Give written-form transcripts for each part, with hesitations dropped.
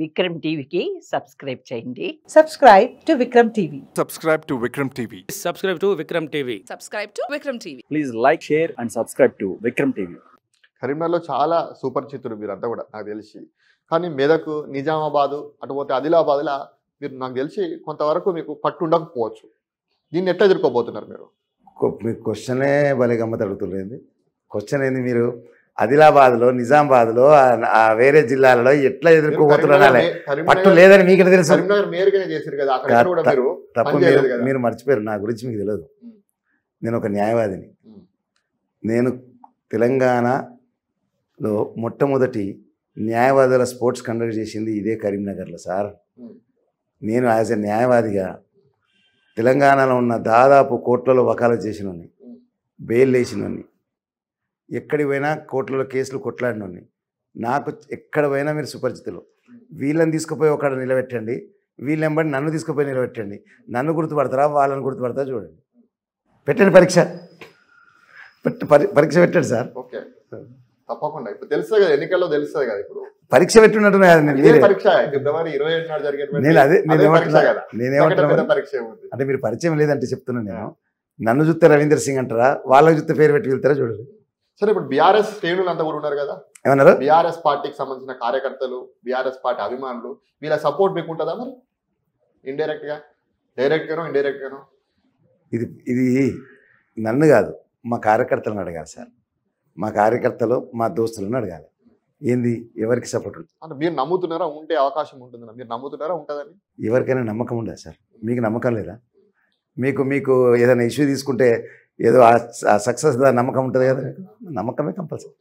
విక్రమ్ టీవీకి సబ్స్క్రైబ్ చేయండి. Subscribe to Vikram TV. Subscribe to Vikram TV. Subscribe to Vikram TV. Subscribe to Vikram TV. Please like, share and subscribe to Vikram TV. కరీంనగర్లో చాలా సుపరిచితులు మీరంతా కూడా నాకు తెలిసి. కానీ మెదక్, నిజామాబాదు అటు పోతే ఆదిలాబాద్లో మీరు నాకు తెలిసి కొంతవరకు మీకు పట్టు ఉండకపోవచ్చు. దీన్ని ఎట్లా ఎదుర్కోబోతున్నారు మీరు? మీకు క్వశ్చనే భలే గమ్మత్ అడుగుతుంది. క్వశ్చన్ ఏంది, మీరు ఆదిలాబాద్లో, నిజామాబాద్లో, వేరే జిల్లాలలో ఎట్లా ఎదుర్కోబోతున్నారు? పట్టు లేదని మీకు తెలుసు. కరీంనగర్ మేయర్గానే చేశారు కదా, అక్కడ కూడా మీరు తప్పు మీరు మర్చిపోయారు. నా గురించి మీకు తెలియదు. నేను ఒక న్యాయవాదిని. నేను తెలంగాణలో మొట్టమొదటి న్యాయవాదుల స్పోర్ట్స్ కండక్ట్ చేసింది ఇదే కరీంనగర్లో సార్. నేను యాజ్ ఎ న్యాయవాదిగా తెలంగాణలో ఉన్న దాదాపు కోట్లలో వకాలత్ చేసినోని, బెయిల్ వేసినోని, ఎక్కడికి పోయినా కోట్లలో కేసులు కొట్లాడినోని. నాకు ఎక్కడ పోయినా మీరు సుపరిచితులు. వీళ్ళని తీసుకుపోయి ఒకడ నిలబెట్టండి, వీళ్ళెంబడి నన్ను తీసుకుపోయి నిలబెట్టండి. నన్ను గుర్తుపడతారా, వాళ్ళని గుర్తుపడతారా చూడండి. పెట్టండి పరీక్ష, పరీక్ష పెట్టండి సార్. ఓకే, తప్పకుండా. ఇప్పుడు తెలుస్తుంది కదా, ఎన్నికల్లో తెలుస్తుంది కదా. ఇప్పుడు పరీక్ష పెట్టున్నట్టు పరీక్ష ఫిబ్రవరి 27 నాడు జరిగే నేనేమంటున్నా అంటే మీరు పరిచయం లేదంటే చెప్తున్నా. నేను నన్ను చూస్తే రవీందర్ సింగ్ అంటారా, వాళ్ళకి చూస్తే పేరు పెట్టి వెళ్తారా చూడండి. సరే, ఇప్పుడు బీఆర్ఎస్ శ్రేణులు అంతా కూడా ఉన్నారు కదా, ఏమన్నారు? బీఆర్ఎస్ పార్టీకి సంబంధించిన కార్యకర్తలు, బీఆర్ఎస్ పార్టీ అభిమానులు, వీళ్ళ సపోర్ట్ మీకు ఉంటుందా మరి? ఇండైరెక్ట్ గా, డైరెక్ట్ గానో ఇండైరెక్ట్ గానో? ఇది నన్ను కాదు, మా కార్యకర్తలను అడగాలి సార్. మా కార్యకర్తలు, మా దోస్తులను అడగాలి. ఏంది, ఎవరికి సపోర్ట్ ఉంటుంది అంటే మీరు నమ్ముతున్నారా? ఉంటే అవకాశం ఉంటుందా? మీరు నమ్ముతున్నారా ఉంటుందని? ఎవరికైనా నమ్మకం ఉండదు సార్. మీకు నమ్మకం లేదా? మీకు ఏదైనా ఇష్యూ తీసుకుంటే ఏదో ఆ సక్సెస్ నమ్మకం ఉంటుంది కదా. నమ్మకమే కంపల్సరీ.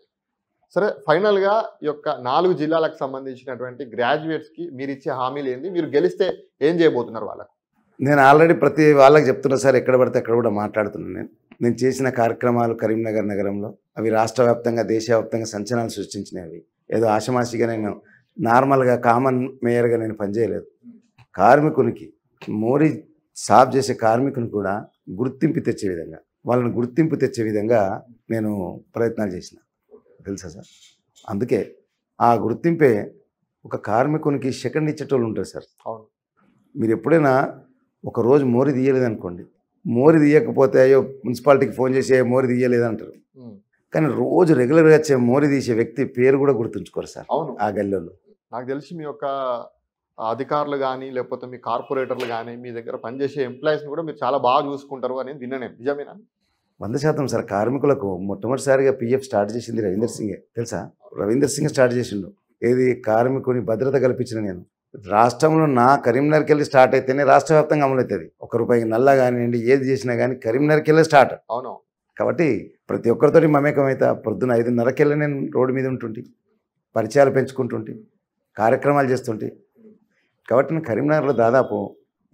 సరే, ఫైనల్గా ఈ యొక్క 4 జిల్లాలకు సంబంధించినటువంటి గ్రాడ్యుయేట్స్కి మీరు ఇచ్చే హామీలు ఏంది? మీరు గెలిస్తే ఏం చేయబోతున్నారు వాళ్ళకు? నేను ఆల్రెడీ ప్రతి వాళ్ళకి చెప్తున్నా సార్. ఎక్కడ పడితే అక్కడ కూడా మాట్లాడుతున్నాను. నేను చేసిన కార్యక్రమాలు కరీంనగర్ నగరంలో అవి రాష్ట్ర వ్యాప్తంగా, దేశవ్యాప్తంగా సంచలనాలు సృష్టించినవి. ఏదో ఆషమాషిగా నేను నార్మల్గా కామన్ మేయర్గా నేను పనిచేయలేదు. కార్మికునికి, మోరీ సాఫ్ చేసే కార్మికుని కూడా గుర్తింపు తెచ్చే విధంగా, వాళ్ళని గుర్తింపు తెచ్చే విధంగా నేను ప్రయత్నాలు చేసిన, తెలుసా సార్. అందుకే ఆ గుర్తింపే ఒక కార్మికునికి సెకండ్ ఇచ్చేటోళ్ళు ఉంటారు సార్. అవును. మీరు ఎప్పుడైనా ఒకరోజు మోరీ తీయలేదనుకోండి, మోరీ తీయకపోతే అయ్యో మున్సిపాలిటీకి ఫోన్ చేసి మోరీ తీయలేదంటారు. కానీ రోజు రెగ్యులర్గా వచ్చే మోరీ తీసే వ్యక్తి పేరు కూడా గుర్తుంచుకోరు సార్. అవును. ఆ గల్లీలో నాకు తెలిసి మీ యొక్క అధికారులు కానీ, లేకపోతే మీ కార్పొరేటర్లు కానీ, మీ దగ్గర పనిచేసే ఎంప్లాయీస్ని కూడా మీరు చాలా బాగా చూసుకుంటారు అనేది విన్నా నేను. నిజమేనా? 100% సార్. కార్మికులకు మొట్టమొదటిసారిగా PF స్టార్ట్ చేసింది రవీందర్ సింగే, తెలుసా. రవీందర్ సింగ్ స్టార్ట్ చేసిండు. ఏది, కార్మికుని భద్రత కల్పించిన నేను. రాష్ట్రంలో నా కరీంనగర్కి వెళ్ళి స్టార్ట్ అయితేనే రాష్ట్ర వ్యాప్తంగా అమలవుతుంది. ₹1 నల్లా కానివ్వండి, ఏది చేసినా కానీ కరీంనగర్కి వెళ్ళి స్టార్ట్. అవును. కాబట్టి ప్రతి ఒక్కరితోటి మమేకం అయితే పొద్దున్న 5:30కి వెళ్ళి నేను రోడ్డు మీద ఉంటుంటే, పరిచయాలు పెంచుకుంటుంటే, కార్యక్రమాలు చేస్తుంటే. కాబట్టి నేను కరీంనగర్లో దాదాపు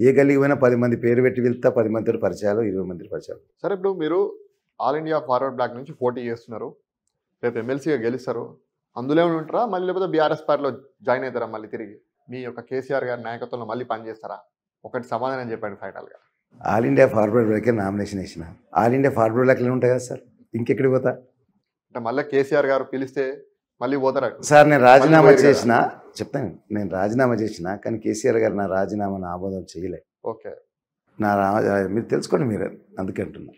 ఏ గల్లీకి పోయినా 10 మంది పేరు పెట్టి వెళ్తా, 10 మందితో పరిచయాలు, 20 మంది పరిచయాలు. సరే, ఇప్పుడు మీరు ఆల్ ఇండియా ఫార్వర్డ్ బ్లాక్ నుంచి పోటీ చేస్తున్నారు, రేపు ఎమ్మెల్సీగా గెలుస్తారు. అందులో ఉంటారా మళ్ళీ, లేకపోతే బీఆర్ఎస్ పార్టీలో జాయిన్ అవుతారా మళ్ళీ తిరిగి? మీ యొక్క కేసీఆర్ గారి నాయకత్వంలో మళ్ళీ పనిచేస్తారా? ఒకటి సమాధానం చెప్పండి ఫైనల్గా. ఆల్ ఇండియా ఫార్వర్డ్ బ్లాక్కే నామినేషన్ వేసిన. ఆల్ ఇండియా ఫార్వర్డ్ బ్లాక్లో ఉంటాయి కదా సార్, ఇంకెక్కడికి పోతా? అంటే మళ్ళీ కేసీఆర్ గారు పిలిస్తే మళ్ళీ పోతారా సార్? నేను రాజీనామా చేసిన, చెప్తాను, నేను రాజీనామా చేసిన, కానీ కేసీఆర్ గారు నా రాజీనామాను ఆమోదం చేయలే. ఓకే, మీరు తెలుసుకోండి. మీరు అందుకే అంటున్నా,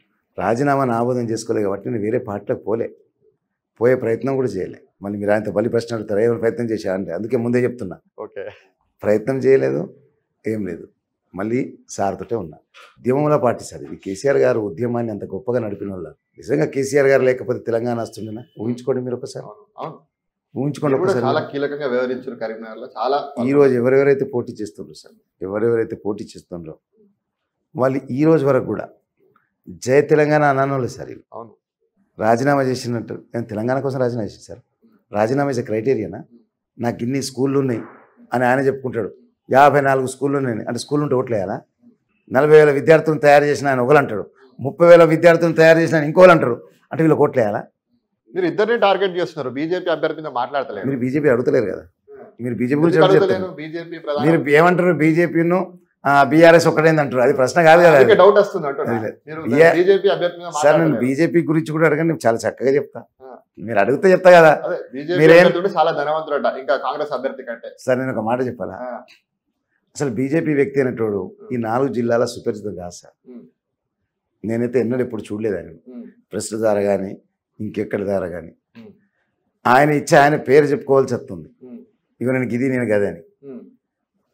రాజీనామాను ఆమోదం చేసుకోలేదు కాబట్టి నేను వేరే పార్టీలోకి పోయే ప్రయత్నం కూడా చేయలే. మళ్ళీ మీరు ఆయనతో బలి ప్రశ్న అడుగుతారా, ఏమైనా ప్రయత్నం చేశారంటే, అందుకే ముందే చెప్తున్నా. ఓకే, ప్రయత్నం చేయలేదు, ఏం లేదు. మళ్ళీ సార్తోటే ఉన్నా. ఉద్యమంలో పార్టీ సార్ ఇది. కేసీఆర్ గారు ఉద్యమాన్ని అంత గొప్పగా నడిపిన వాళ్ళ. నిజంగా కేసీఆర్ గారు లేకపోతే తెలంగాణ వస్తుండేనా? ఊహించుకోండి మీరు ఒకసారి. ఊహించుకోండి ఒకసారి. చాలా కీలకంగా వ్యవహరించారు కరీంనగర్లో. చాలా ఈరోజు ఎవరెవరైతే పోటీ చేస్తుండ్రో సార్, ఎవరెవరైతే పోటీ చేస్తుండ్రో వాళ్ళు ఈ రోజు వరకు కూడా జయ తెలంగాణ అన్నోళ్ళు సార్. అవును. రాజీనామా చేసినట్టు నేను తెలంగాణ కోసం రాజీనామా చేశాను సార్. రాజీనామా చేసే క్రైటీరియానా? నాకు ఇన్ని స్కూళ్ళు ఉన్నాయి అని ఆయన చెప్పుకుంటాడు. 54 స్కూళ్ళు ఉన్నాయి అంటే స్కూల్ ఉంటే ఓట్లు వేయాలా? 40,000 విద్యార్థులను తయారు చేసిన ఆయన ఒకరు అంటాడు, 30,000 విద్యార్థులను తయారు చేసిన ఆయన ఇంకోళ్ళు అంటారు. అంటే వీళ్ళకి ఓట్లు వేయాలా? మీరు ఇద్దరిని టార్గెట్ చేస్తున్నారు. బీజేపీ అభ్యర్థి మీద మాట్లాడతలేదు. మీరు బీజేపీ అడుగుతలేరు కదా. మీరు బీజేపీ గురించి మీరు ఏమంటారు? బీజేపీను బీఆర్ఎస్ ఒకటేంది అంటారు. అది ప్రశ్న కాదు కదా. సార్, నేను బీజేపీ గురించి కూడా అడగండి, చాలా చక్కగా చెప్తా. మీరు అడిగితే చెప్తా కదా. అదే బీజేపీ మీరేం- అభ్యర్థి చాలా ధనవంతుడట ఇంకా కాంగ్రెస్ అభ్యర్థి కంటే. సార్ నేను ఒక మాట చెప్పాలా, ఆ, అసలు బీజేపీ వ్యక్తి అనేటోడు ఈ 4 జిల్లాల సుపరిచితం కాదు సార్. ఉమ్, నేనైతే ఎన్నడూ ఎప్పుడు చూడలేదు ఆయన ఉమ్, ప్రెస్ ద్వారా కానీ ఇంకెక్కడి ద్వారా కానీ. ఉమ్, ఆయన ఇచ్చి ఆయన పేరు చెప్పుకోవాల్సి వస్తుంది, ఉమ్, ఇక నేను ఇది నేను గదని. ఉమ్,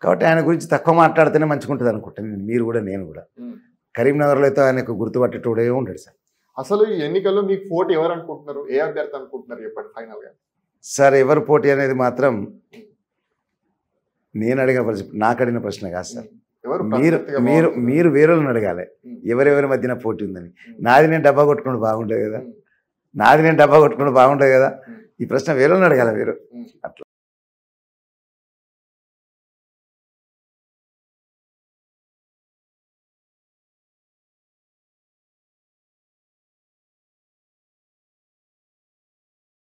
కాబట్టి ఆయన గురించి తక్కువ మాట్లాడితేనే మంచిగా ఉంటుంది అనుకుంటాను మీరు కూడా నేను కూడా. ఉమ్. కరీంనగర్లో అయితే ఆయనకు గుర్తుపట్టేటోడే ఉంటాడు సార్. అసలు ఈ ఎన్నికల్లో మీకు పోటీ ఎవరు అనుకుంటున్నారు, ఏ అభ్యర్థి అనుకుంటున్నారు చెప్పండి ఫైనల్ గా. సార్ ఎవరు పోటీ అనేది మాత్రం నేను నాకు అడిగిన ప్రశ్న కాదు సార్. ఎవరు మీరు ప్రత్యర్థిగా మీరు బాగుంటుంది? మీరు వేరేళ్ళని అడగాలి ఎవరెవరి మధ్యన పోటీ ఉందని. నాది నేను డబ్బా కొట్టుకుంటూ బాగుంటుంది కదా, ఉమ్, నాది నేను డబ్బా కొట్టుకుంటూ బాగుంటుంది కదా. ఉమ్. ఈ ప్రశ్న వేరేళ్ళని అడగాలి మీరు. ఉమ్. అట్లా